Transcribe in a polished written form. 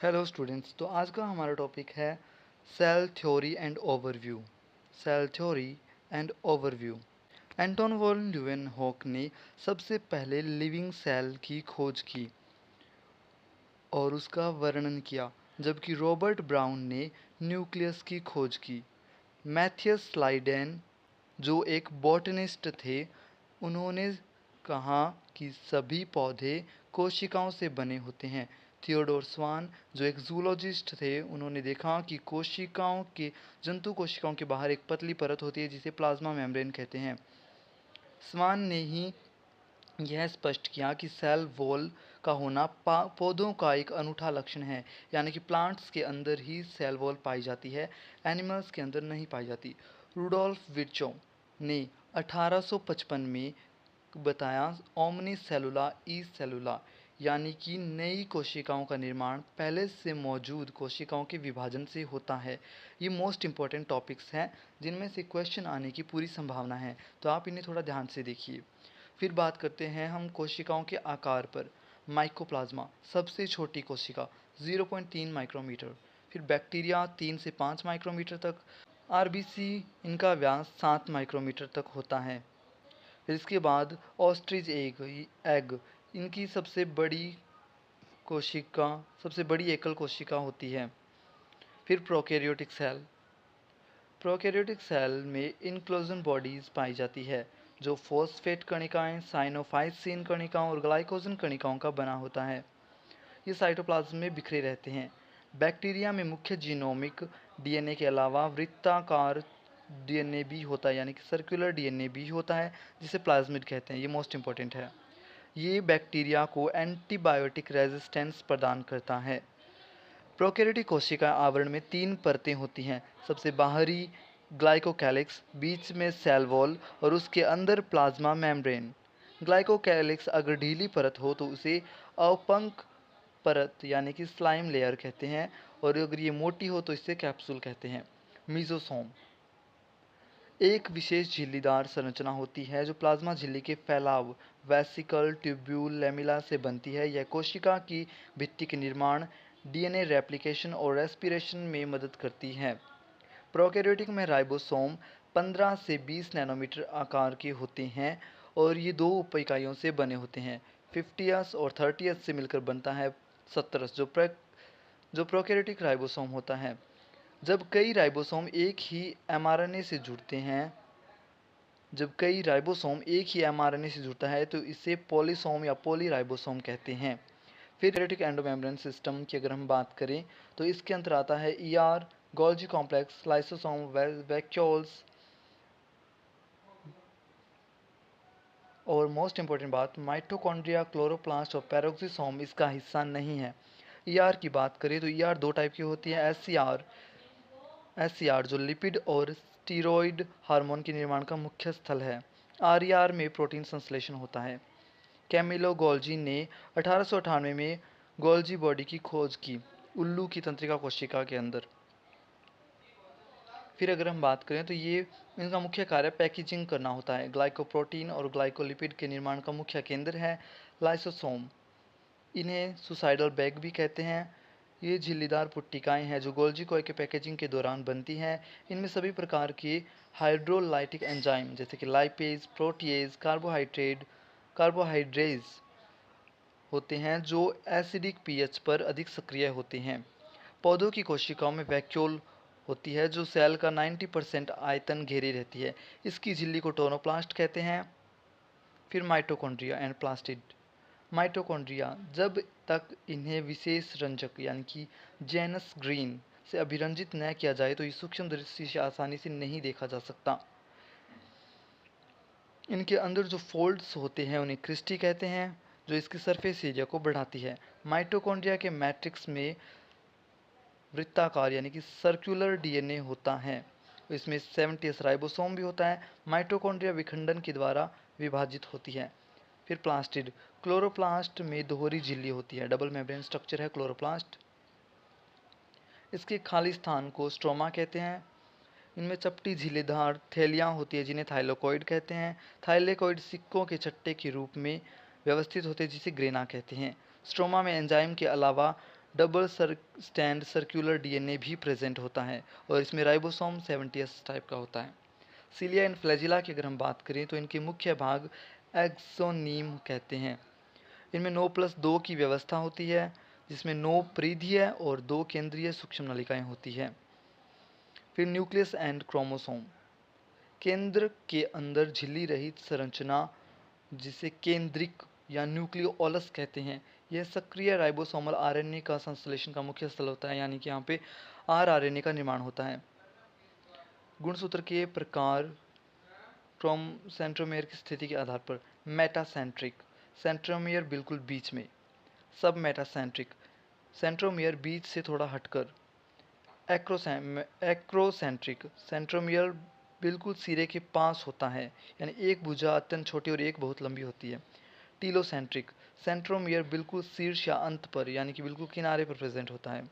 Hello students. तो आज का हमारा टॉपिक है cell theory and overview. Cell theory and overview. Anton von Leeuwenhoek ने सबसे पहले लिविंग सेल की खोज की और उसका वर्णन किया, जबकि रॉबर्ट ब्राउन ने न्यूक्लियस की खोज की। मैथियस स्लाइडेन, जो एक बॉटनिस्ट थे, उन्होंने कहा कि सभी पौधे कोशिकाओं से बने होते हैं। थियोडोर स्वान, जो एक जूलॉजिस्ट थे, उन्होंने देखा कि जंतु कोशिकाओं के बाहर एक पतली परत होती है जिसे प्लाज्मा मेम्ब्रेन कहते हैं। स्वान ने ही यह स्पष्ट किया कि सेल वॉल का होना पौधों का एक अनूठा लक्षण है, यानी कि प्लांट्स के अंदर ही सेल वॉल पाई जाती है, एनिमल्स के अंदर नहीं पाई जाती। रूडोल्फ विर्चो ने 1855 में बताया ओमनी सेलुला ई सेलुला, यानी कि नई कोशिकाओं का निर्माण पहले से मौजूद कोशिकाओं के विभाजन से होता है। ये मोस्ट इंपॉर्टेंट टॉपिक्स हैं जिनमें से क्वेश्चन आने की पूरी संभावना है, तो आप इन्हें थोड़ा ध्यान से देखिए। फिर बात करते हैं हम कोशिकाओं के आकार पर। माइकोप्लाज्मा, सबसे छोटी कोशिका 0.3 माइक्रोमीटर। फिर बैक्टीरिया 3 से 5 माइक्रोमीटर तक। आरबीसी, इनका व्यास 7 माइक्रोमीटर तक होता है। फिर इसके बाद ऑस्ट्रिच एग, इनकी कोशिका सबसे बड़ी एकल कोशिका होती है। फिर प्रोकैरियोटिक सेल। प्रोकैरियोटिक सेल में इंक्लोजन बॉडीज पाई जाती है, जो फॉस्फेट कणिकाएं, साइनोफाइसिन कणिकाओं और ग्लाइकोजन कणिकाओं का बना होता है। ये साइटोप्लाज्म में बिखरे रहते हैं। बैक्टीरिया में मुख्य जीनोमिक डीएनए के अलावा वृत्ताकार डीएनए भी होता है, यानी कि सर्कुलर डीएनए भी होता है, जिसे प्लाज्मिड कहते हैं। ये मोस्ट इंपॉर्टेंट है। ये बैक्टीरिया को एंटीबायोटिक रेजिस्टेंस प्रदान करता है। प्रोकैरियोटिक कोशिका आवरण में 3 परतें होती हैं। सबसे बाहरी ग्लाइकोकैलिक्स, बीच में सेल वॉल और उसके अंदर प्लाज्मा मेम्ब्रेन। ग्लाइकोकैलिक्स अगर ढीली परत हो तो उसे अपंक परत यानी कि स्लाइम लेयर कहते हैं, और अगर ये मोटी हो तो इसे कैप्सूल कहते हैं। मीजोसोम एक विशेष झिल्लीदार संरचना होती है जो प्लाज्मा झिल्ली के फैलाव, वेसिकल, ट्यूब्यूल, लेमिला से बनती है। यह कोशिका की भित्ति के निर्माण, डीएनए रेप्लिकेशन और रेस्पिरेशन में मदद करती है। प्रोकैरियोटिक में राइबोसोम 15 से 20 नैनोमीटर आकार के होते हैं और ये 2 उप इकाइयों से बने होते हैं। 50s और 30s से मिलकर बनता है 70s, जो प्रोकैरियोटिक राइबोसोम होता है। जब कई राइबोसोम एक ही एमआरएनए से जुड़ते हैं जब कई राइबोसोम एक ही एमआरएनए से जुड़ता है तो इसे पॉलीसोम या पॉलीराइबोसोम कहते हैं। फिर प्रोकैरियोटिक एंडोमेम्ब्रेन सिस्टम की अगर हम बात करें तो इसके अंदर आता है ER, Golgi complex, lysosome, vacuoles, और मोस्ट इंपॉर्टेंट बात, माइटोकॉन्ड्रिया, क्लोरोप्लास्ट और पैरोक्सिसोम इसका हिस्सा नहीं है। ईआर की बात करें तो ईआर 2 टाइप की होती है। एससीआर जो लिपिड और स्टीरॉयड हार्मोन के निर्माण का मुख्य स्थल है। आरईआर में प्रोटीन संश्लेषण होता है। कैमिलो गोल्जी ने 1898 में गोल्जी बॉडी की खोज की, उल्लू की तंत्रिका कोशिका के अंदर। फिर अगर हम बात करें तो ये इनका मुख्य कार्य पैकेजिंग करना होता है। ग्लाइकोप्रोटीन और ग्लाइकोलिपिड के निर्माण का मुख्य केंद्र है लाइसोसोम। इन्हें सुसाइडल बैग भी कहते हैं। ये झिल्लीदार पुट्टिकाएं हैं जो गोल्जी कोई के पैकेजिंग के दौरान बनती हैं। इनमें सभी प्रकार के हाइड्रोलाइटिक एंजाइम जैसे कि लाइपेज, प्रोटीएज, कार्बोहाइड्रेज होते हैं जो एसिडिक पीएच पर अधिक सक्रिय होते हैं। पौधों की कोशिकाओं में वैक्यूल होती है जो सेल का 90% आयतन घेरे रहती है। इसकी झिल्ली को टोनोप्लास्ट कहते हैं। फिर माइटोकॉन्ड्रिया एंड प्लास्टिड। माइटोकॉन्ड्रिया, जब तक इन्हें विशेष रंजक यानी कि जेनस ग्रीन से अभिरंजित न किया जाए तो ये सूक्ष्म दृष्टि से आसानी से नहीं देखा जा सकता। इनके अंदर जो फोल्ड्स होते हैं उन्हें क्रिस्टी कहते हैं, जो इसकी सरफेस एरिया को बढ़ाती है। माइटोकॉन्ड्रिया के मैट्रिक्स में वृत्ताकार यानी कि सर्कुलर डीएनए होता है। इसमें 70s राइबोसोम भी होता है। माइटोकॉन्ड्रिया विखंडन के द्वारा विभाजित होती है। फिर प्लास्टिड, क्लोरोप्लास्ट में दोहरी झिल्ली होती है, डबल मेम्ब्रेन स्ट्रक्चर है क्लोरोप्लास्ट। इसके खाली स्थान को स्ट्रोमा कहते हैं। इनमें चपटी झिल्लीदार थैलियाँ होती है जिन्हें थाइलोकॉइड कहते हैं। थाइलेकॉइड सिक्कों के चट्टे के रूप में व्यवस्थित होते हैं जिसे ग्रेना कहते हैं। स्ट्रोमा में एंजाइम के अलावा डबल स्टैंड सर्कुलर डीएनए भी प्रेजेंट होता है और इसमें राइबोसोम 70s टाइप का होता है। सिलिया एंड फ्लैजिला की अगर हम बात करें तो इनके मुख्य भाग एक्सोनीम कहते हैं। इनमें 9+2 की व्यवस्था होती है, जिसमें 9 परिधीय और 2 केंद्रीय सूक्ष्म नलिकाएं होती है। फिर न्यूक्लियस एंड क्रोमोसोम, केंद्र के अंदर झिल्ली रहित संरचना जिसे केंद्रिक या न्यूक्लियोलस कहते हैं, यह सक्रिय राइबोसोमल आरएनए का संश्लेषण का मुख्य स्थल होता है, यानी कि यहाँ पे आरआरएनए का निर्माण होता है। गुणसूत्र के प्रकार क्रोम सेंट्रोमियर की स्थिति के आधार पर मेटासेंट्रिक, सेंट्रोमियर बिल्कुल बीच में। सब मेटासेंट्रिक, सेंट्रोमियर बीच से थोड़ा हटकर। एक्रोसेंट्रिक, सेंट्रोमियर बिल्कुल सिरे के पास होता है, यानी एक भुजा अत्यंत छोटी और एक बहुत लंबी होती है। टीलोसेंट्रिक, सेंट्रोमियर बिल्कुल शीर्ष या अंत पर, यानी कि बिल्कुल किनारे पर प्रेजेंट होता है।